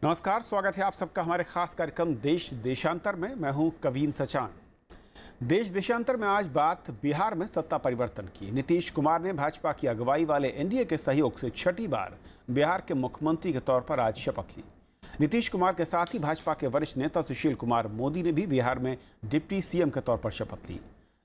नमस्कार, स्वागत है आप सबका हमारे खास कार्यक्रम देश देशांतर में। मैं हूं कवीन सचान। देश देशांतर में आज बात बिहार में सत्ता परिवर्तन की। नीतीश कुमार ने भाजपा की अगुवाई वाले एनडीए के सहयोग से छठी बार बिहार के मुख्यमंत्री के तौर पर आज शपथ ली। नीतीश कुमार के साथ ही भाजपा के वरिष्ठ नेता सुशील कुमार मोदी ने भी बिहार में डिप्टी सीएम के तौर पर शपथ ली।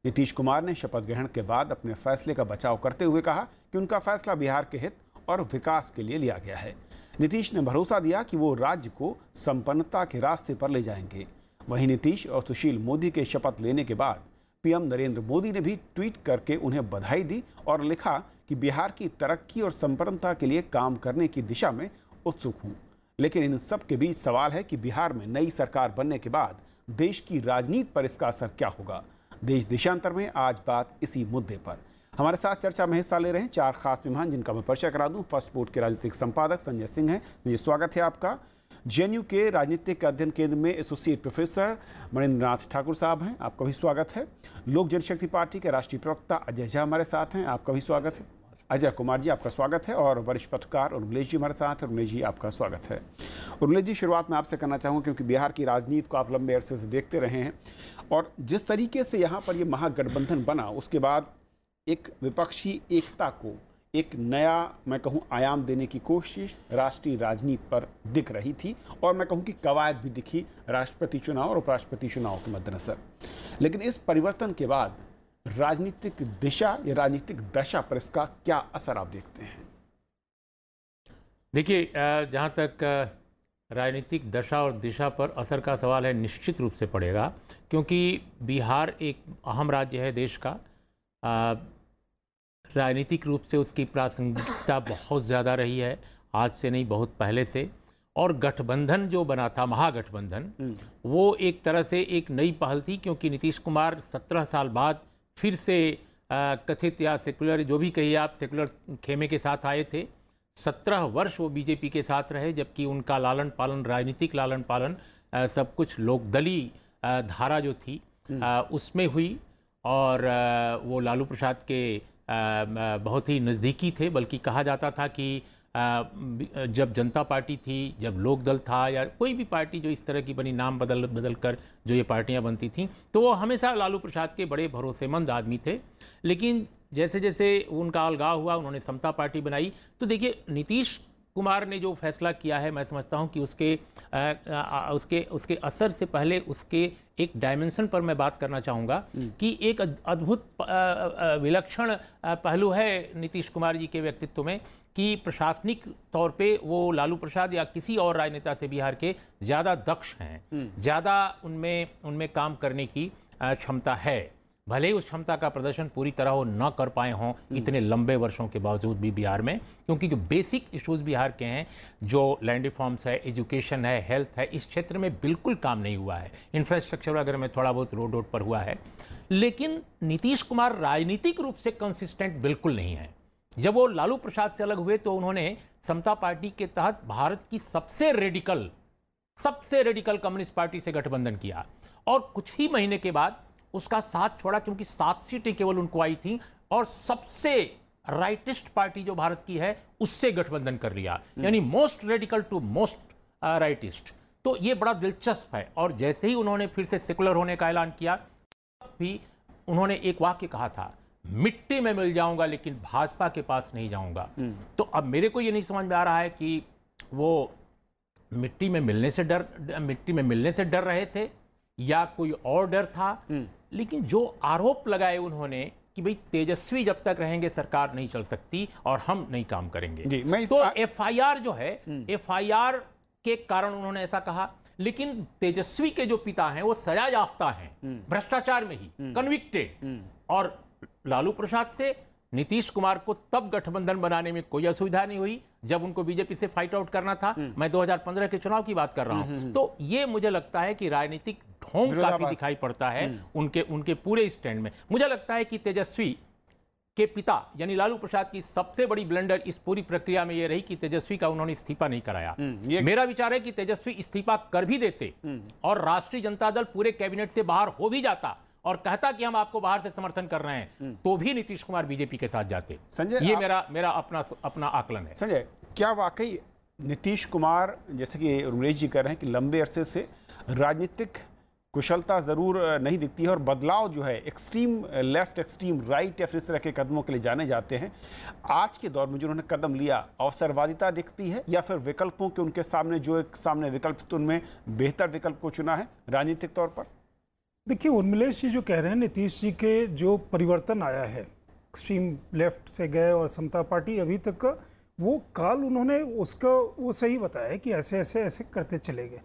नीतीश कुमार ने शपथ ग्रहण के बाद अपने फैसले का बचाव करते हुए कहा कि उनका फैसला बिहार के हित और विकास के लिए लिया गया है। नीतीश ने भरोसा दिया कि वो राज्य को संपन्नता के रास्ते पर ले जाएंगे। वहीं नीतीश और सुशील मोदी के शपथ लेने के बाद पीएम नरेंद्र मोदी ने भी ट्वीट करके उन्हें बधाई दी और लिखा कि बिहार की तरक्की और संपन्नता के लिए काम करने की दिशा में उत्सुक हूं। लेकिन इन सब के बीच सवाल है कि बिहार में नई सरकार बनने के बाद देश की राजनीति पर इसका असर क्या होगा। देश देशांतर में आज बात इसी मुद्दे पर। हमारे साथ चर्चा में हिस्सा ले रहे हैं चार खास मेहमान, जिनका मैं परिचय करा दूं। फर्स्ट पोर्ट के राजनीतिक संपादक संजय सिंह हैं। संजय, स्वागत है आपका। जेएनयू के राजनीतिक अध्ययन केंद्र में एसोसिएट प्रोफेसर मणिन्द्र नाथ ठाकुर साहब हैं, आपका भी स्वागत है। लोक जनशक्ति पार्टी के राष्ट्रीय प्रवक्ता अजय झा हमारे साथ हैं, आपका भी स्वागत है। अजय कुमार जी, आपका स्वागत है। और वरिष्ठ पत्रकार उर्मिलेश जी हमारे साथ हैं। उर्मिलेश जी, आपका स्वागत है। उर्मिलेश जी, शुरुआत में आपसे करना चाहूँगा क्योंकि बिहार की राजनीति को आप लंबे अरसे से देखते रहे हैं और जिस तरीके से यहाँ पर ये महागठबंधन बना, उसके बाद एक विपक्षी एकता को एक नया, मैं कहूं, आयाम देने की कोशिश राष्ट्रीय राजनीति पर दिख रही थी और मैं कहूं कि कवायद भी दिखी राष्ट्रपति चुनाव और उपराष्ट्रपति चुनाव के मद्देनजर। लेकिन इस परिवर्तन के बाद राजनीतिक दिशा या राजनीतिक दशा पर इसका क्या असर आप देखते हैं? देखिए, जहाँ तक राजनीतिक दशा और दिशा पर असर का सवाल है, निश्चित रूप से पड़ेगा, क्योंकि बिहार एक अहम राज्य है देश का। राजनीतिक रूप से उसकी प्रासंगिकता बहुत ज़्यादा रही है, आज से नहीं बहुत पहले से। और गठबंधन जो बना था, महागठबंधन, वो एक तरह से एक नई पहल थी, क्योंकि नीतीश कुमार 17 साल बाद फिर से कथित या सेकुलर, जो भी कहिए आप, सेकुलर खेमे के साथ आए थे। 17 वर्ष वो बीजेपी के साथ रहे, जबकि उनका लालन पालन, राजनीतिक लालन पालन, सब कुछ लोकदलीय धारा जो थी उसमें हुई। और वो लालू प्रसाद के बहुत ही नज़दीकी थे। बल्कि कहा जाता था कि जब जनता पार्टी थी, जब लोकदल था, या कोई भी पार्टी जो इस तरह की बनी, नाम बदल कर जो ये पार्टियां बनती थीं, तो वो हमेशा लालू प्रसाद के बड़े भरोसेमंद आदमी थे। लेकिन जैसे जैसे उनका अलगाव हुआ, उन्होंने समता पार्टी बनाई। तो देखिए, नीतीश कुमार ने जो फैसला किया है, मैं समझता हूं कि उसके असर से पहले उसके एक डायमेंशन पर मैं बात करना चाहूँगा कि एक अद्भुत विलक्षण पहलू है नीतीश कुमार जी के व्यक्तित्व में कि प्रशासनिक तौर पे वो लालू प्रसाद या किसी और राजनेता से बिहार के ज़्यादा दक्ष हैं, ज़्यादा उनमें काम करने की क्षमता है। भले ही उस क्षमता का प्रदर्शन पूरी तरह वो न कर पाए हों इतने लंबे वर्षों के बावजूद भी बिहार में, क्योंकि जो बेसिक इश्यूज बिहार के हैं, जो लैंड रिफॉर्म्स है, एजुकेशन है, हेल्थ है, इस क्षेत्र में बिल्कुल काम नहीं हुआ है। इंफ्रास्ट्रक्चर वगैरह में थोड़ा बहुत रोड पर हुआ है। लेकिन नीतीश कुमार राजनीतिक रूप से कंसिस्टेंट बिल्कुल नहीं है। जब वो लालू प्रसाद से अलग हुए तो उन्होंने समता पार्टी के तहत भारत की सबसे रेडिकल कम्युनिस्ट पार्टी से गठबंधन किया और कुछ ही महीने के बाद उसका साथ छोड़ा, क्योंकि 7 सीटें केवल उनको आई थी और सबसे राइटिस्ट पार्टी जो भारत की है उससे गठबंधन कर लिया, यानी most radical to most rightist. तो ये बड़ा दिलचस्प है। और जैसे ही उन्होंने फिर से सेकुलर होने का ऐलान किया, भी उन्होंने एक वाक्य कहा था, मिट्टी में मिल जाऊंगा लेकिन भाजपा के पास नहीं जाऊंगा। तो अब मेरे को ये नहीं समझ में आ रहा है कि वो मिट्टी में मिलने से डर रहे थे या कोई और डर था। लेकिन जो आरोप लगाए उन्होंने कि भाई तेजस्वी जब तक रहेंगे सरकार नहीं चल सकती और हम नहीं काम करेंगे, तो एफआईआर जो है, एफआईआर के कारण उन्होंने ऐसा कहा। लेकिन तेजस्वी के जो पिता हैं वो सजा याफ्ता हैं, भ्रष्टाचार में ही कन्विक्टेड। और लालू प्रसाद से नीतीश कुमार को तब गठबंधन बनाने में कोई असुविधा नहीं हुई जब उनको बीजेपी से फाइट आउट करना था। मैं 2015 के चुनाव की बात कर रहा हूं। तो ये मुझे लगता है कि राजनीतिक ढोंग काफी दिखाई पड़ता है उनके पूरे स्टैंड में। मुझे लगता है कि तेजस्वी के पिता यानी लालू प्रसाद की सबसे बड़ी ब्लंडर इस पूरी प्रक्रिया में ये रही कि तेजस्वी का उन्होंने इस्तीफा नहीं कराया। मेरा विचार है कि तेजस्वी इस्तीफा कर भी देते और राष्ट्रीय जनता दल पूरे कैबिनेट से बाहर हो भी जाता और कहता कि हम आपको बाहर से समर्थन कर रहे हैं, तो भी नीतीश कुमार बीजेपी के साथ जाते। संजय, ये मेरा अपना आकलन है। संजय, क्या वाकई नीतीश कुमार, जैसे कि उमेश जी कह रहे हैं कि लंबे अरसे से राजनीतिक कुशलता ज़रूर नहीं दिखती है और बदलाव जो है एक्सट्रीम लेफ्ट, एक्सट्रीम राइट या फिर इस तरह के कदमों के लिए जाने जाते हैं। आज के दौर में जो उन्होंने कदम लिया, अवसरवादिता दिखती है या फिर विकल्पों के उनके सामने जो एक सामने विकल्प तो उनमें बेहतर विकल्प को चुना है राजनीतिक तौर पर? देखिए, उर्मिलेश जी जो कह रहे हैं, नीतीश जी के जो परिवर्तन आया है, एक्सट्रीम लेफ्ट से गए और समता पार्टी अभी तक का वो काल उन्होंने उसका वो सही बताया कि ऐसे ऐसे ऐसे करते चले गए।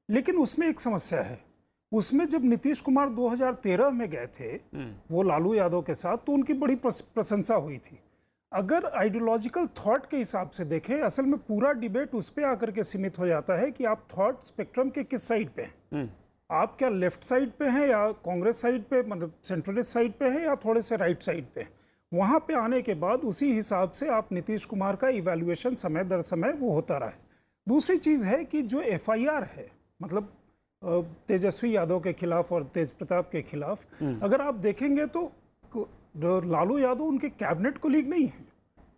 लेकिन उसमें एक समस्या है, उसमें जब नीतीश कुमार 2013 में गए थे वो लालू यादव के साथ, तो उनकी बड़ी प्रशंसा हुई थी। अगर आइडियोलॉजिकल थॉट के हिसाब से देखें, असल में पूरा डिबेट उस पर आकर के सीमित हो जाता है कि आप थॉट स्पेक्ट्रम के किस साइड पे हैं। आप क्या लेफ्ट साइड पे हैं या कांग्रेस साइड पे, मतलब सेंट्रलिस्ट साइड पे हैं, या थोड़े से राइट साइड पे हैं। वहाँ पे आने के बाद उसी हिसाब से आप नीतीश कुमार का इवैल्यूएशन समय दर समय वो होता रहा है। दूसरी चीज़ है कि जो FIR है, मतलब तेजस्वी यादव के खिलाफ और तेज प्रताप के खिलाफ, अगर आप देखेंगे तो लालू यादव उनके कैबिनेट कोलीग नहीं है।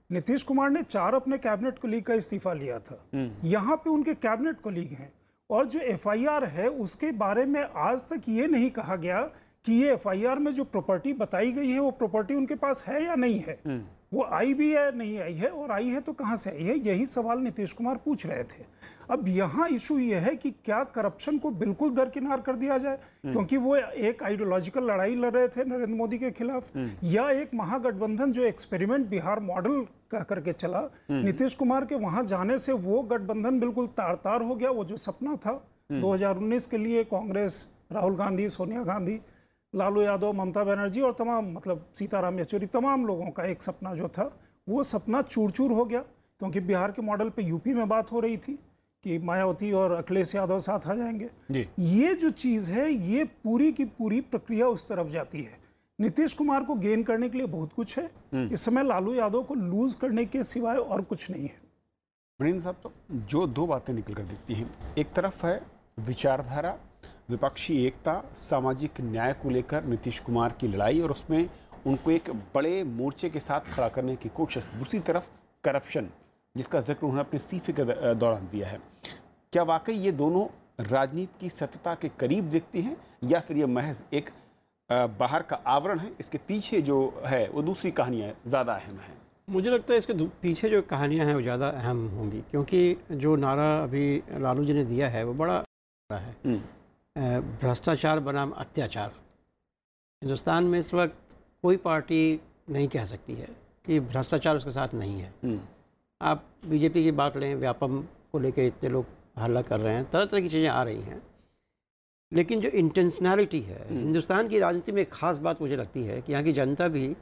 नीतीश कुमार ने 4 अपने कैबिनेट कोलीग का इस्तीफा लिया था, यहाँ पे उनके कैबिनेट कोलीग हैं। और जो FIR है उसके बारे में आज तक ये नहीं कहा गया कि ये FIR में जो प्रॉपर्टी बताई गई है वो प्रॉपर्टी उनके पास है या नहीं है, वो आई भी है नहीं आई है, और आई है तो कहाँ से आई है। यही सवाल नीतीश कुमार पूछ रहे थे। अब यहाँ इशू ये है कि क्या करप्शन को बिल्कुल दरकिनार कर दिया जाए, क्योंकि वो एक आइडियोलॉजिकल लड़ाई लड़ रहे थे नरेंद्र मोदी के खिलाफ, या एक महागठबंधन जो एक्सपेरिमेंट बिहार मॉडल कह करके चला, नीतीश कुमार के वहां जाने से वो गठबंधन बिल्कुल तार तार हो गया। वो जो सपना था 2019 के लिए, कांग्रेस, राहुल गांधी, सोनिया गांधी, लालू यादव, ममता बनर्जी और तमाम, मतलब सीताराम येचुरी, तमाम लोगों का एक सपना जो था वो सपना चूर चूर हो गया, क्योंकि बिहार के मॉडल पे यूपी में बात हो रही थी कि मायावती और अखिलेश यादव साथ आ जाएंगे जी। ये जो चीज़ है, ये पूरी की पूरी प्रक्रिया उस तरफ जाती है। नीतीश कुमार को गेन करने के लिए बहुत कुछ है, इस समय लालू यादव को लूज करने के सिवाय और कुछ नहीं है। मणिंद्र साहब, तो जो 2 बातें निकल कर दिखती हैं, एक तरफ है विचारधारा, विपक्षी एकता, सामाजिक न्याय को लेकर नीतीश कुमार की लड़ाई और उसमें उनको एक बड़े मोर्चे के साथ खड़ा करने की कोशिश। दूसरी तरफ करप्शन, जिसका जिक्र उन्होंने अपने इस्तीफे के दौरान दिया है। क्या वाकई ये दोनों राजनीति की सत्यता के करीब दिखती हैं या फिर ये महज एक बाहर का आवरण है, इसके पीछे जो है वो दूसरी कहानियाँ ज़्यादा अहम हैं? मुझे लगता है इसके पीछे जो कहानियाँ हैं वो ज़्यादा अहम होंगी, क्योंकि जो नारा अभी लालू जी ने दिया है वो बड़ा है, भ्रष्टाचार बनाम अत्याचार। हिंदुस्तान में इस वक्त कोई पार्टी नहीं कह सकती है कि भ्रष्टाचार उसके साथ नहीं है। आप बीजेपी की बात लें, व्यापम को लेकर इतने लोग हल्ला कर रहे हैं, तरह तरह की चीज़ें आ रही हैं, लेकिन जो इंटेंशनैलिटी है हिंदुस्तान की राजनीति में, एक ख़ास बात मुझे लगती है कि यहाँ की जनता भी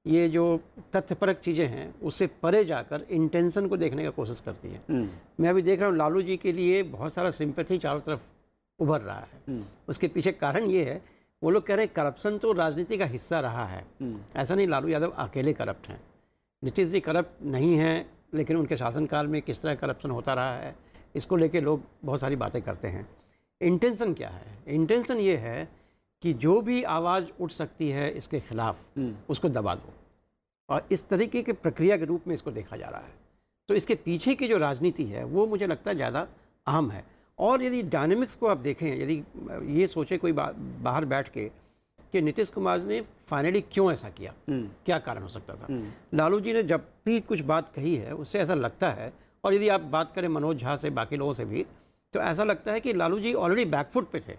ये जो तथ्यपरक चीज़ें हैं उससे परे जाकर इंटेंशन को देखने का कोशिश करती है। मैं अभी देख रहा हूँ लालू जी के लिए बहुत सारा सिंपैथी चारों तरफ उभर रहा है। उसके पीछे कारण ये है, वो लोग कह रहे हैं करप्शन तो राजनीति का हिस्सा रहा है। ऐसा नहीं लालू यादव अकेले करप्ट हैं, नीतीश जी करप्ट नहीं हैं, लेकिन उनके शासनकाल में किस तरह करप्शन होता रहा है इसको लेके लोग बहुत सारी बातें करते हैं। इंटेंशन क्या है? इंटेंशन ये है कि जो भी आवाज़ उठ सकती है इसके खिलाफ उसको दबा दो, और इस तरीके के प्रक्रिया के रूप में इसको देखा जा रहा है। तो इसके पीछे की जो राजनीति है वो मुझे लगता है ज़्यादा अहम है। और यदि डायनेमिक्स को आप देखें, यदि ये सोचे कोई बाहर बैठ के कि नीतीश कुमार ने फाइनली क्यों ऐसा किया, क्या कारण हो सकता था। लालू जी ने जब भी कुछ बात कही है उससे ऐसा लगता है, और यदि आप बात करें मनोज झा से, बाकी लोगों से भी, तो ऐसा लगता है कि लालू जी ऑलरेडी बैकफुट पे थे।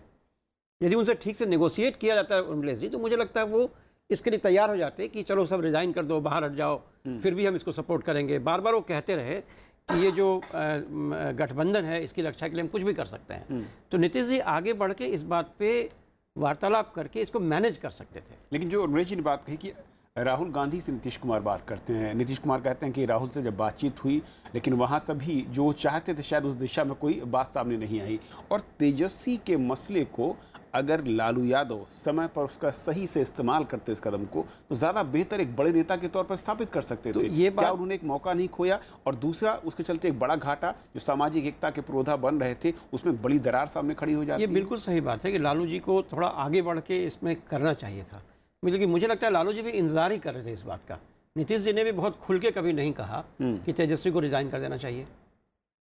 यदि उनसे ठीक से नेगोशिएट किया जाता है उर्मिलेश जी, तो मुझे लगता है वो इसके लिए तैयार हो जाते कि चलो सब रिज़ाइन कर दो, बाहर हट जाओ, फिर भी हम इसको सपोर्ट करेंगे। बार बार वो कहते रहे कि ये जो गठबंधन है इसकी रक्षा के लिए हम कुछ भी कर सकते हैं। तो नीतीश जी आगे बढ़ के इस बात पे वार्तालाप करके इसको मैनेज कर सकते थे। लेकिन जो उर्मिलेश जी ने बात कही कि राहुल गांधी से नीतीश कुमार बात करते हैं, नीतीश कुमार कहते हैं कि राहुल से जब बातचीत हुई लेकिन वहाँ सभी जो चाहते थे शायद उस दिशा में कोई बात सामने नहीं आई, और तेजस्वी के मसले को अगर लालू यादव समय पर उसका सही से इस्तेमाल करते इस कदम को, तो ज़्यादा बेहतर एक बड़े नेता के तौर पर स्थापित कर सकते थे। ये क्या उन्होंने एक मौका नहीं खोया? और दूसरा, उसके चलते एक बड़ा घाटा जो सामाजिक एकता के पुरोधा बन रहे थे उसमें बड़ी दरार सामने खड़ी हो जाती है। ये बिल्कुल सही बात है कि लालू जी को थोड़ा आगे बढ़ के इसमें करना चाहिए था। लेकिन मुझे लगता है लालू जी भी इंतजार ही कर रहे थे इस बात का। नीतीश जी ने भी बहुत खुल के कभी नहीं कहा कि तेजस्वी को रिजाइन कर देना चाहिए।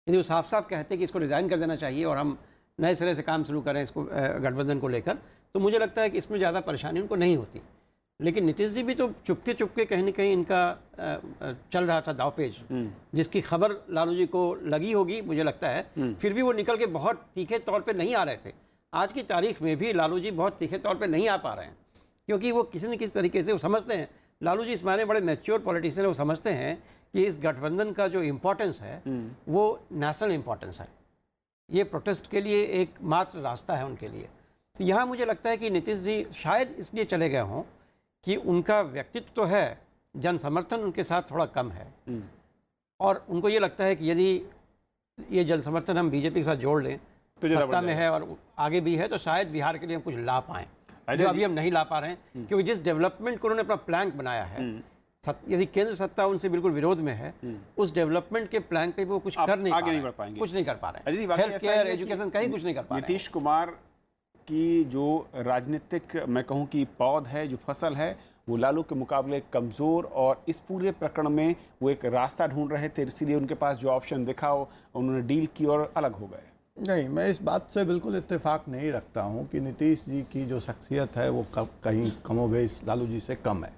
यदि वो साफ साफ कहते कि इसको रिज़ाइन कर देना चाहिए और हम नए सिरे से काम शुरू करें इसको गठबंधन को लेकर, तो मुझे लगता है कि इसमें ज़्यादा परेशानी उनको नहीं होती। लेकिन नीतीश जी भी तो चुपके चुपके कहीं ना कहीं इनका चल रहा था दावपेच, जिसकी खबर लालू जी को लगी होगी मुझे लगता है, फिर भी वो निकल के बहुत तीखे तौर पे नहीं आ रहे थे। आज की तारीख में भी लालू जी बहुत तीखे तौर पे नहीं आ पा रहे हैं, क्योंकि वो किसी न किसी तरीके से वो समझते हैं, लालू जी इस मायने बड़े मैच्योर पॉलिटिशियन, वो समझते हैं कि इस गठबंधन का जो इम्पोर्टेंस है वो नेशनल इम्पोर्टेंस है, ये प्रोटेस्ट के लिए एक मात्र रास्ता है उनके लिए। तो यहाँ मुझे लगता है कि नीतीश जी शायद इसलिए चले गए हों कि उनका व्यक्तित्व तो है, जन समर्थन उनके साथ थोड़ा कम है, और उनको ये लगता है कि यदि ये जन समर्थन हम बीजेपी के साथ जोड़ लें तो सत्ता में है और आगे भी है, तो शायद बिहार के लिए हम कुछ ला पाएँ, जो अभी हम नहीं ला पा रहे हैं। क्योंकि जिस डेवलपमेंट को उन्होंने अपना प्लान बनाया है, यदि केंद्र सत्ता उनसे बिल्कुल विरोध में है, उस डेवलपमेंट के प्लान पे वो कुछ कर नहीं आगे नहीं बढ़ पाएंगे, कुछ नहीं कर पा रहे हैं, हेल्थ केयर, एजुकेशन कहीं कुछ नहीं कर पा रहे हैं। नीतीश कुमार की जो राजनीतिक मैं कहूं कि पौध है, जो फसल है, वो लालू के मुकाबले कमज़ोर, और इस पूरे प्रकरण में वो एक रास्ता ढूंढ रहे थे, इसीलिए उनके पास जो ऑप्शन दिखा उन्होंने डील की और अलग हो गए। नहीं, मैं इस बात से बिल्कुल इत्तेफाक नहीं रखता हूं कि नीतीश जी की जो शख्सियत है वो कहीं कमोबेश लालू जी से कम है।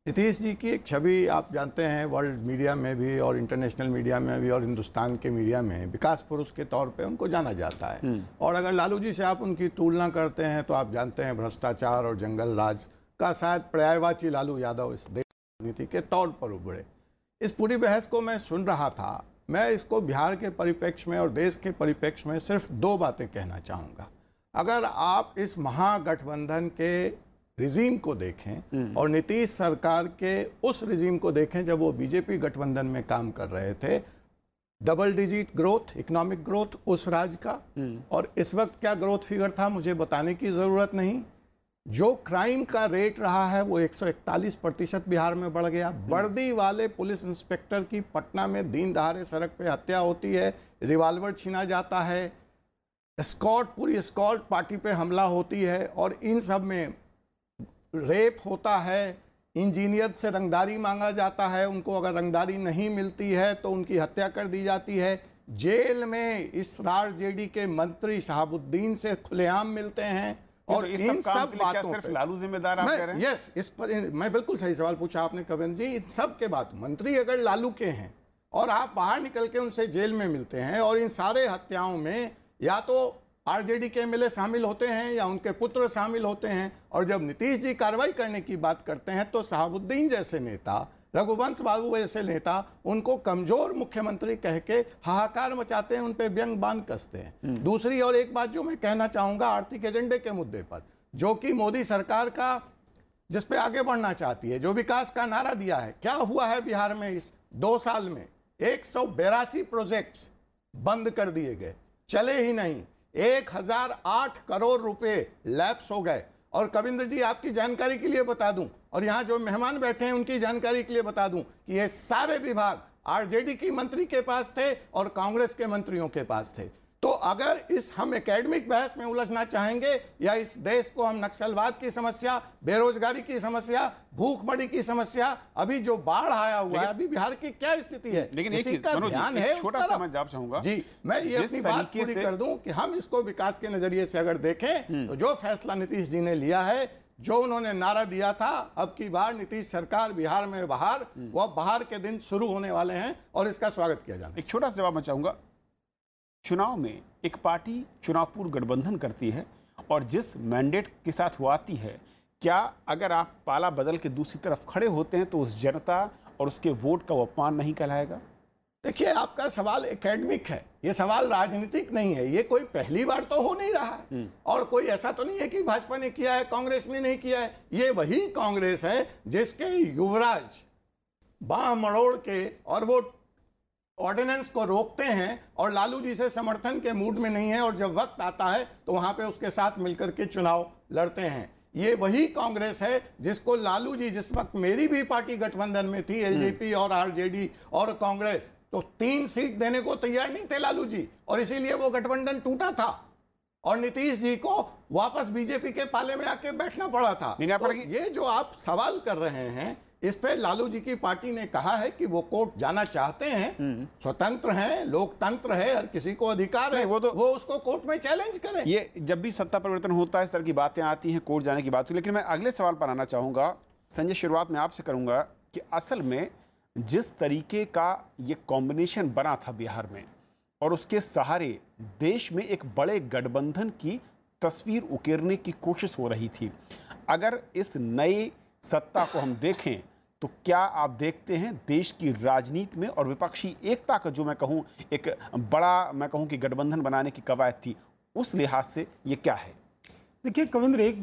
नीतीश जी की एक छवि आप जानते हैं वर्ल्ड मीडिया में भी और इंटरनेशनल मीडिया में भी और हिंदुस्तान के मीडिया में विकास पुरुष के तौर पे उनको जाना जाता है। और अगर लालू जी से आप उनकी तुलना करते हैं तो आप जानते हैं भ्रष्टाचार और जंगल राज का शायद पर्यायवाची लालू यादव इस देश राजनीति के तौर पर उभरे। इस पूरी बहस को मैं सुन रहा था, मैं इसको बिहार के परिप्रेक्ष्य में और देश के परिप्रेक्ष्य में सिर्फ दो बातें कहना चाहूँगा। अगर आप इस महागठबंधन के रिजीम को देखें और नीतीश सरकार के उस रिजीम को देखें जब वो बीजेपी गठबंधन में काम कर रहे थे, double digit growth, economic growth उस राज्य का, और इस वक्त क्या ग्रोथ फिगर था मुझे बताने की ज़रूरत नहीं। जो क्राइम का रेट रहा है वो 141% बिहार में बढ़ गया। वर्दी वाले पुलिस इंस्पेक्टर की पटना में दिन दहाड़े सड़क पे हत्या होती है, रिवॉल्वर छीना जाता है, स्कॉट पूरी स्कॉट पार्टी पे हमला होती है, और इन सब में रेप होता है, इंजीनियर से रंगदारी मांगा जाता है, उनको अगर रंगदारी नहीं मिलती है तो उनकी हत्या कर दी जाती है। जेल में इस आरजेडी के मंत्री शहाबुद्दीन से खुलेआम मिलते हैं, और तो इन सब बातों सिर्फ लालू जिम्मेदार आप कह रहे हैं? यस, इस पर मैं बिल्कुल सही सवाल पूछा आपने कविंद्र जी। इन सब के बात मंत्री अगर लालू के हैं और आप बाहर निकल के उनसे जेल में मिलते हैं, और इन सारे हत्याओं में या तो आरजेडी के एमएलए शामिल होते हैं या उनके पुत्र शामिल होते हैं, और जब नीतीश जी कार्रवाई करने की बात करते हैं तो शहाबुद्दीन जैसे नेता, रघुवंश बाबू जैसे नेता उनको कमजोर मुख्यमंत्री कह के हाहाकार मचाते हैं, उन पे व्यंग बाण कसते हैं। दूसरी और एक बात जो मैं कहना चाहूंगा आर्थिक एजेंडे के मुद्दे पर, जो कि मोदी सरकार का जिस पे आगे बढ़ना चाहती है, जो विकास का नारा दिया है, क्या हुआ है बिहार में इस 2 साल में? 182 प्रोजेक्ट्स बंद कर दिए गए, चले ही नहीं। 1008 करोड़ रुपए लैप्स हो गए। और कविंद्र जी आपकी जानकारी के लिए बता दूं, और यहाँ जो मेहमान बैठे हैं उनकी जानकारी के लिए बता दूं कि ये सारे विभाग आरजेडी की मंत्री के पास थे और कांग्रेस के मंत्रियों के पास थे। तो अगर हम एकेडमिक बहस में उलझना चाहेंगे या इस देश को हम नक्सलवाद की समस्या, बेरोजगारी की समस्या, भूखमरी की समस्या, अभी जो बाढ़ आया हुआ है, अभी बिहार की क्या स्थिति है, लेकिन एक इसी का ध्यान है। छोटा सा मैं जवाब चाहूंगा जी, मैं ये अपनी बात पूरी कर दूं कि हम इसको विकास के नजरिए से अगर देखें तो जो फैसला नीतीश जी ने लिया है, जो उन्होंने नारा दिया था अब की बार नीतीश सरकार बिहार में बाहर, वह बाहर के दिन शुरू होने वाले हैं और इसका स्वागत किया जाना। एक छोटा सा जवाब मैं चाहूंगा। चुनाव में एक पार्टी चुनाव पूर्व गठबंधन करती है और जिस मैंडेट के साथ वो आती है, क्या अगर आप पाला बदल के दूसरी तरफ खड़े होते हैं तो उस जनता और उसके वोट का अपमान नहीं कहलाएगा? देखिए, आपका सवाल एकेडमिक है, ये सवाल राजनीतिक नहीं है। ये कोई पहली बार तो हो नहीं रहा है, और कोई ऐसा तो नहीं है कि भाजपा ने किया है, कांग्रेस ने नहीं किया है। ये वही कांग्रेस है जिसके युवराज बाह मरोड़ के और वो ऑर्डिनेंस को रोकते हैं और लालू जी से समर्थन के मूड में नहीं है, और जब वक्त आता है तो वहां पे उसके साथ मिलकर के चुनाव लड़ते हैं। ये वही कांग्रेस है जिसको लालू जी, जिस वक्त मेरी भी पार्टी गठबंधन में थी, एलजेपी और आरजेडी और कांग्रेस, तो 3 सीट देने को तैयार नहीं थे लालू जी, और इसीलिए वो गठबंधन टूटा था और नीतीश जी को वापस बीजेपी के पाले में आके बैठना पड़ा था। तो ये जो आप सवाल कर रहे हैं, इस पे लालू जी की पार्टी ने कहा है कि वो कोर्ट जाना चाहते हैं, स्वतंत्र हैं, लोकतंत्र है, हर किसी को अधिकार है, वो उसको कोर्ट में चैलेंज करें। ये जब भी सत्ता परिवर्तन होता है इस तरह की बातें आती हैं, कोर्ट जाने की बात हुई। लेकिन मैं अगले सवाल पर आना चाहूँगा। संजय, शुरुआत में आपसे करूँगा कि असल में जिस तरीके का ये कॉम्बिनेशन बना था बिहार में और उसके सहारे देश में एक बड़े गठबंधन की तस्वीर उकेरने की कोशिश हो रही थी, अगर इस नई सत्ता को हम देखें तो क्या आप देखते हैं देश की राजनीति में और विपक्षी एकता का जो मैं कहूं एक बड़ा मैं कहूं कि गठबंधन बनाने की कवायद थी, उस लिहाज से ये क्या है? देखिए कविंद्र, एक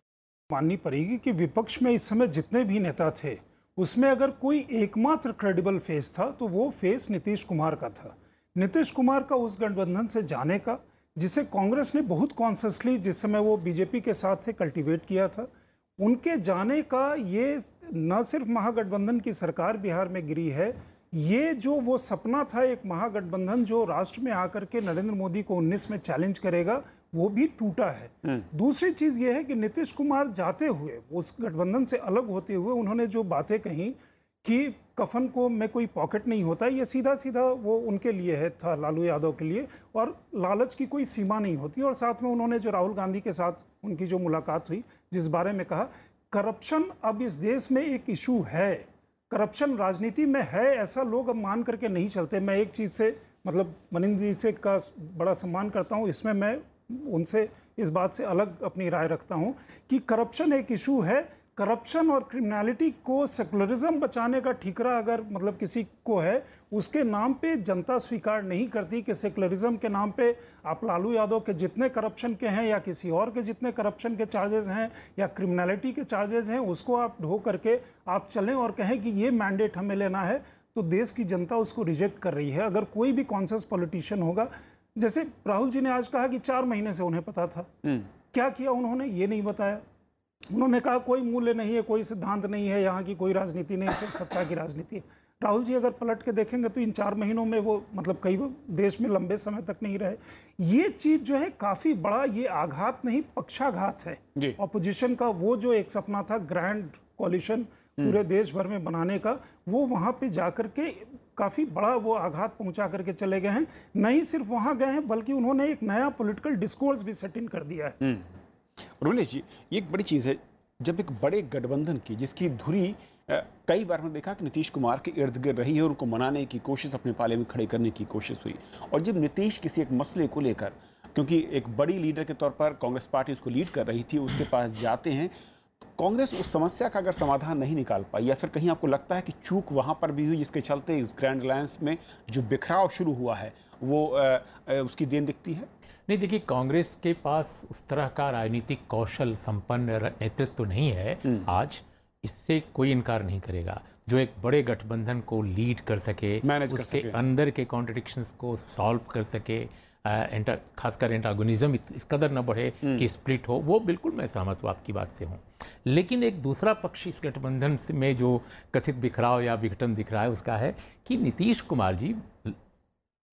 माननी पड़ेगी कि विपक्ष में इस समय जितने भी नेता थे उसमें अगर कोई एकमात्र क्रेडिबल फेस था तो वो फेस नीतीश कुमार का था। नीतीश कुमार का उस गठबंधन से जाने का, जिसे कांग्रेस ने बहुत कॉन्शियसली जिस समय वो बीजेपी के साथ थे कल्टीवेट किया था, उनके जाने का ये न सिर्फ महागठबंधन की सरकार बिहार में गिरी है, ये जो वो सपना था एक महागठबंधन जो राष्ट्र में आकर के नरेंद्र मोदी को 19 में चैलेंज करेगा, वो भी टूटा है। दूसरी चीज ये है कि नीतीश कुमार जाते हुए उस गठबंधन से अलग होते हुए उन्होंने जो बातें कही कि कफन को में कोई पॉकेट नहीं होता, ये सीधा सीधा वो उनके लिए है था, लालू यादव के लिए, और लालच की कोई सीमा नहीं होती। और साथ में उन्होंने जो राहुल गांधी के साथ उनकी जो मुलाकात हुई जिस बारे में कहा करप्शन अब इस देश में एक इशू है, करप्शन राजनीति में है, ऐसा लोग अब मान करके नहीं चलते। मैं एक चीज़ से मतलब मनिंदर जी से का बड़ा सम्मान करता हूँ, इसमें मैं उनसे इस बात से अलग अपनी राय रखता हूँ कि करप्शन एक इशू है। करप्शन और क्रिमिनलिटी को सेकुलरिज्म बचाने का ठीकरा अगर मतलब किसी को है, उसके नाम पे जनता स्वीकार नहीं करती कि सेकुलरिज्म के नाम पे आप लालू यादव के जितने करप्शन के हैं या किसी और के जितने करप्शन के चार्जेस हैं या क्रिमिनलिटी के चार्जेस हैं उसको आप ढो करके आप चलें और कहें कि ये मैंडेट हमें लेना है, तो देश की जनता उसको रिजेक्ट कर रही है। अगर कोई भी कॉन्शियस पॉलिटिशियन होगा, जैसे राहुल जी ने आज कहा कि 4 महीने से उन्हें पता था, क्या किया उन्होंने ये नहीं बताया। उन्होंने कहा कोई मूल्य नहीं है, कोई सिद्धांत नहीं है, यहाँ की कोई राजनीति नहीं, सिर्फ सत्ता की राजनीति है। राहुल जी अगर पलट के देखेंगे तो इन 4 महीनों में वो मतलब कई देश में लंबे समय तक नहीं रहे। ये चीज जो है काफी बड़ा, ये आघात नहीं पक्षाघात है ऑपोजिशन का। वो जो एक सपना था ग्रैंड कोलिशन पूरे देश भर में बनाने का, वो वहां पे जाकर के काफी बड़ा वो आघात पहुंचा करके चले गए हैं। नहीं सिर्फ वहां गए हैं बल्कि उन्होंने एक नया पॉलिटिकल डिस्कोर्स भी सेट इन कर दिया है। रुलेश जी, ये एक बड़ी चीज़ है जब एक बड़े गठबंधन की जिसकी धुरी कई बार हमने देखा कि नीतीश कुमार के इर्द गिर्द रही है और उनको मनाने की कोशिश, अपने पाले में खड़े करने की कोशिश हुई, और जब नीतीश किसी एक मसले को लेकर, क्योंकि एक बड़ी लीडर के तौर पर कांग्रेस पार्टी उसको लीड कर रही थी, उसके पास जाते हैं, तो कांग्रेस उस समस्या का अगर समाधान नहीं निकाल पाई या फिर कहीं आपको लगता है कि चूक वहाँ पर भी हुई जिसके चलते इस ग्रैंड अलायंस में जो बिखराव शुरू हुआ है वो उसकी देन दिखती है? नहीं, देखिए कांग्रेस के पास उस तरह का राजनीतिक कौशल संपन्न नेतृत्व तो नहीं है आज, इससे कोई इनकार नहीं करेगा। जो एक बड़े गठबंधन को लीड कर सके, उसके अंदर के कॉन्ट्रडिक्शंस को सॉल्व कर सके, खासकर एंटागोनिज्म इस कदर न बढ़े कि स्प्लिट हो, वो बिल्कुल मैं सहमत हूँ आपकी बात से हूँ। लेकिन एक दूसरा पक्ष इस गठबंधन में जो कथित बिखराव या विघटन दिख रहा है उसका है कि नीतीश कुमार जी,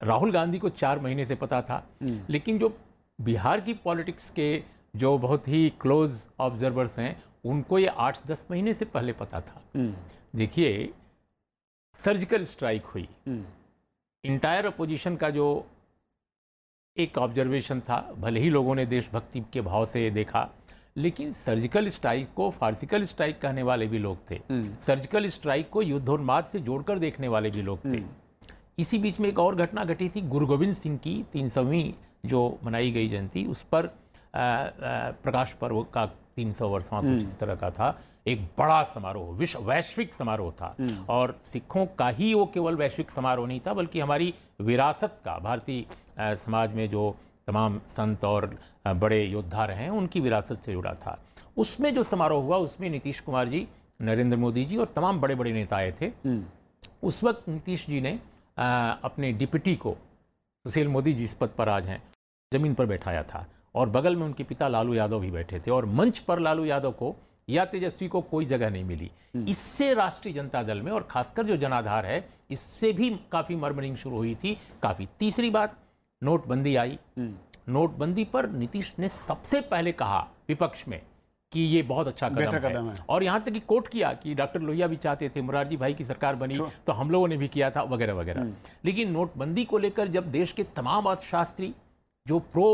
राहुल गांधी को 4 महीने से पता था, लेकिन जो बिहार की पॉलिटिक्स के जो बहुत ही क्लोज ऑब्जर्वर्स हैं उनको ये 8-10 महीने से पहले पता था। देखिए सर्जिकल स्ट्राइक हुई, इंटायर अपोजिशन का जो एक ऑब्जर्वेशन था, भले ही लोगों ने देशभक्ति के भाव से देखा, लेकिन सर्जिकल स्ट्राइक को फार्सिकल स्ट्राइक कहने वाले भी लोग थे, सर्जिकल स्ट्राइक को युद्धोन्माद से जोड़कर देखने वाले भी लोग थे। इसी बीच में एक और घटना घटी थी, गुरु गोविंद सिंह की 300वीं जो मनाई गई जयंती, उस पर प्रकाश पर्व का 300 वर्षवां कुछ इस तरह का था, एक बड़ा समारोह, वैश्विक समारोह था। और सिखों का ही वो केवल वैश्विक समारोह नहीं था, बल्कि हमारी विरासत का, भारतीय समाज में जो तमाम संत और बड़े योद्धा रहे हैं उनकी विरासत से जुड़ा था। उसमें जो समारोह हुआ उसमें नीतीश कुमार जी, नरेंद्र मोदी जी और तमाम बड़े बड़े नेता आए थे। उस वक्त नीतीश जी ने अपने डिप्टी को, सुशील मोदी जिस पद पर आज हैं, जमीन पर बैठाया था और बगल में उनके पिता लालू यादव भी बैठे थे, और मंच पर लालू यादव को या तेजस्वी को कोई जगह नहीं मिली। इससे राष्ट्रीय जनता दल में और खासकर जो जनाधार है इससे भी काफी मर्मरिंग शुरू हुई थी काफी। तीसरी बात, नोटबंदी आई। नोटबंदी पर नीतीश ने सबसे पहले कहा विपक्ष में कि ये बहुत अच्छा कदम है। और यहाँ तक कि कोट किया कि डॉक्टर लोहिया भी चाहते थे मुरारजी भाई की सरकार बनी तो हम लोगों ने भी किया था वगैरह वगैरह। लेकिन नोटबंदी को लेकर जब देश के तमाम अर्थशास्त्री जो प्रो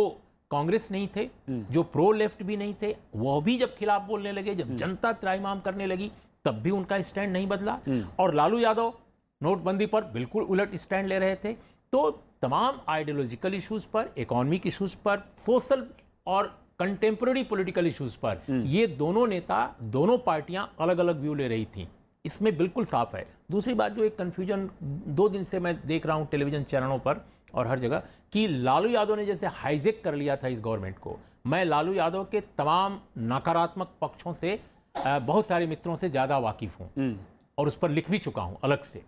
कांग्रेस नहीं थे, जो प्रो लेफ्ट भी नहीं थे, वो भी जब खिलाफ बोलने लगे, जब जनता त्राहिमाम करने लगी, तब भी उनका स्टैंड नहीं बदला। और लालू यादव नोटबंदी पर बिल्कुल उलट स्टैंड ले रहे थे। तो तमाम आइडियोलॉजिकल इश्यूज पर, इकोनॉमिक इश्यूज पर, सोशल और कंटेम्प्रेरी पॉलिटिकल इश्यूज पर ये दोनों नेता, दोनों पार्टियां अलग अलग व्यू ले रही थी। इसमें बिल्कुल साफ है। दूसरी बात जो एक कंफ्यूजन 2 दिन से मैं देख रहा हूं टेलीविजन चैनलों पर और हर जगह कि लालू यादव ने जैसे हाईजेक कर लिया था इस गवर्नमेंट को। मैं लालू यादव के तमाम नकारात्मक पक्षों से बहुत सारे मित्रों से ज़्यादा वाकिफ हूँ और उस पर लिख भी चुका हूँ अलग से।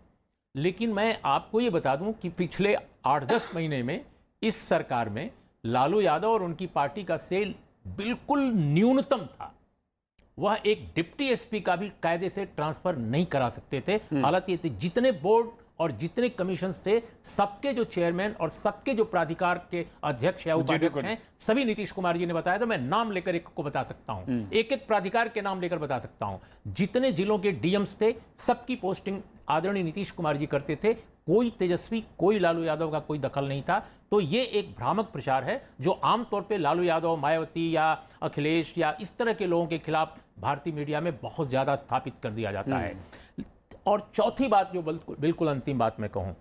लेकिन मैं आपको ये बता दूं कि पिछले 8-10 महीने में इस सरकार में लालू यादव और उनकी पार्टी का सेल बिल्कुल न्यूनतम था। वह एक डिप्टी एसपी का भी कायदे से ट्रांसफर नहीं करा सकते थे। हालांकि ये जितने बोर्ड और जितने कमीशंस थे, सबके जो चेयरमैन और सबके जो प्राधिकार के अध्यक्ष या उपाध्यक्ष हैं, सभी नीतीश कुमार जी ने बताया। तो मैं नाम लेकर एक को बता सकता हूं, एक एक प्राधिकार के नाम लेकर बता सकता हूं। जितने जिलों के डीएम्स थे, सबकी पोस्टिंग आदरणीय नीतीश कुमार जी करते थे। कोई तेजस्वी, कोई लालू यादव का कोई दखल नहीं था। तो ये एक भ्रामक प्रचार है जो आमतौर पे लालू यादव, मायावती या अखिलेश या इस तरह के लोगों के खिलाफ भारतीय मीडिया में बहुत ज्यादा स्थापित कर दिया जाता है। और चौथी बात जो बिल्कुल अंतिम बात मैं कहूं,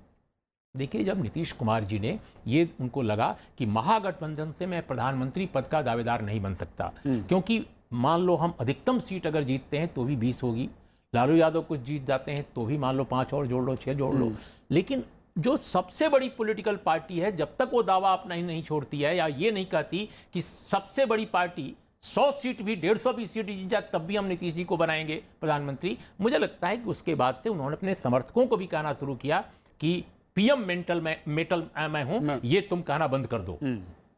देखिए जब नीतीश कुमार जी ने ये उनको लगा कि महागठबंधन से मैं प्रधानमंत्री पद का दावेदार नहीं बन सकता, क्योंकि मान लो हम अधिकतम सीट अगर जीतते हैं तो भी 20 होगी, लालू यादव कुछ जीत जाते हैं तो भी मान लो 5 और जोड़ लो, 6 जोड़ लो। लेकिन जो सबसे बड़ी पॉलिटिकल पार्टी है, जब तक वो दावा अपना ही नहीं छोड़ती है या ये नहीं कहती कि सबसे बड़ी पार्टी 100 सीट भी 150 भी सीट जीत जाए तब भी हम नीतीश जी को बनाएंगे प्रधानमंत्री, मुझे लगता है कि उसके बाद से उन्होंने अपने समर्थकों को भी कहना शुरू किया कि पीएम मेटल मैं हूं, ये तुम कहना बंद कर दो।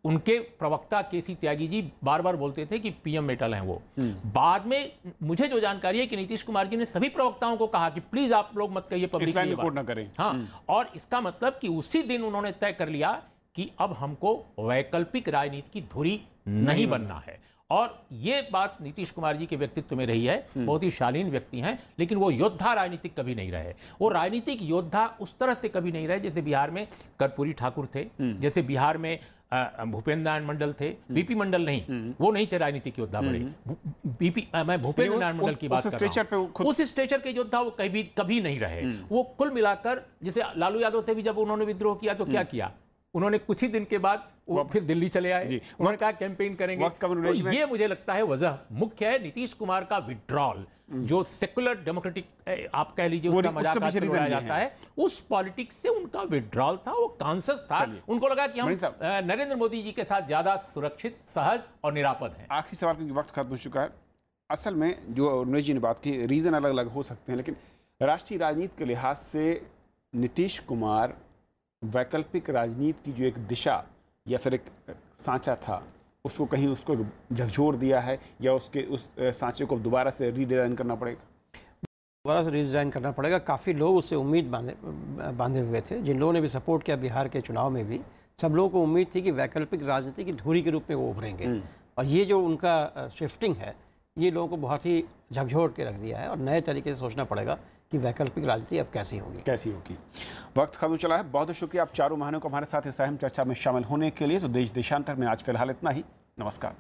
उनके प्रवक्ता केसी त्यागी जी बार बार बोलते थे कि पीएम मेटल हैं वो। बाद में मुझे जो जानकारी है कि नीतीश कुमार जी ने सभी प्रवक्ताओं को कहा कि प्लीज आप लोग मत कहिए, पब्लिकली रिपोर्ट ना करें। हाँ, और इसका मतलब कि उसी दिन उन्होंने तय कर लिया कि अब हमको वैकल्पिक राजनीति की धुरी नहीं बनना है। और ये बात नीतीश कुमार जी के व्यक्तित्व में रही है। बहुत ही शालीन व्यक्ति हैं, लेकिन वो योद्धा राजनीतिक कभी नहीं रहे। वो राजनीतिक योद्धा उस तरह से कभी नहीं रहे जैसे बिहार में कर्पूरी ठाकुर थे, जैसे बिहार में भूपेंद्र नारायण मंडल थे। बीपी मंडल नहीं, वो नहीं थे राजनीतिक योद्धा बड़े। मैं भूपेंद्र नारायण मंडल की बात कर रहा हूं। उस स्टेचर के योद्धा वो कभी नहीं रहे। वो कुल मिलाकर, जैसे लालू यादव से भी जब उन्होंने विद्रोह किया तो क्या किया उन्होंने, कुछ ही दिन के बाद वो फिर दिल्ली चले आए, उन्होंने कहा कैंपेन करेंगे। तो ये मुझे लगता है वजह मुख्य है नीतीश कुमार का विड्रॉल, जो सेकुलर डेमोक्रेटिक आप कह लीजिए उसका मजाक उड़ाया जाता है, उस पॉलिटिक्स से उनका विड्रॉल था। वो कॉन्शियस था, उनको लगा कि हम नरेंद्र मोदी जी के साथ ज्यादा सुरक्षित, सहज और निरापद हैं। आखिरी सवाल क्योंकि वक्त खत्म हो चुका है। असल में जो उन्मेश जी ने बात की, रीजन अलग अलग हो सकते हैं, लेकिन राष्ट्रीय राजनीति के लिहाज से नीतीश कुमार वैकल्पिक राजनीति की जो एक दिशा या फिर एक सांचा था, उसको कहीं उसको झकझोर दिया है, या उसके उस सांचे को दोबारा से रीडिज़ाइन करना पड़ेगा? दोबारा से रीडिज़ाइन करना पड़ेगा। काफ़ी लोग उससे उम्मीद बांधे हुए थे, जिन लोगों ने भी सपोर्ट किया बिहार के चुनाव में भी, सब लोगों को उम्मीद थी कि वैकल्पिक राजनीति की धुरी के रूप में वो उभरेंगे। और ये जो उनका शिफ्टिंग है, ये लोगों को बहुत ही झकझोर के रख दिया है। और नए तरीके से सोचना पड़ेगा कि वैकल्पिक राजनीति अब कैसी होगी। वक्त खत्म चला है। बहुत शुक्रिया आप चारों महानुभावों को हमारे साथ इस अहम चर्चा में शामिल होने के लिए। तो देश देशांतर में आज फिलहाल इतना ही। नमस्कार।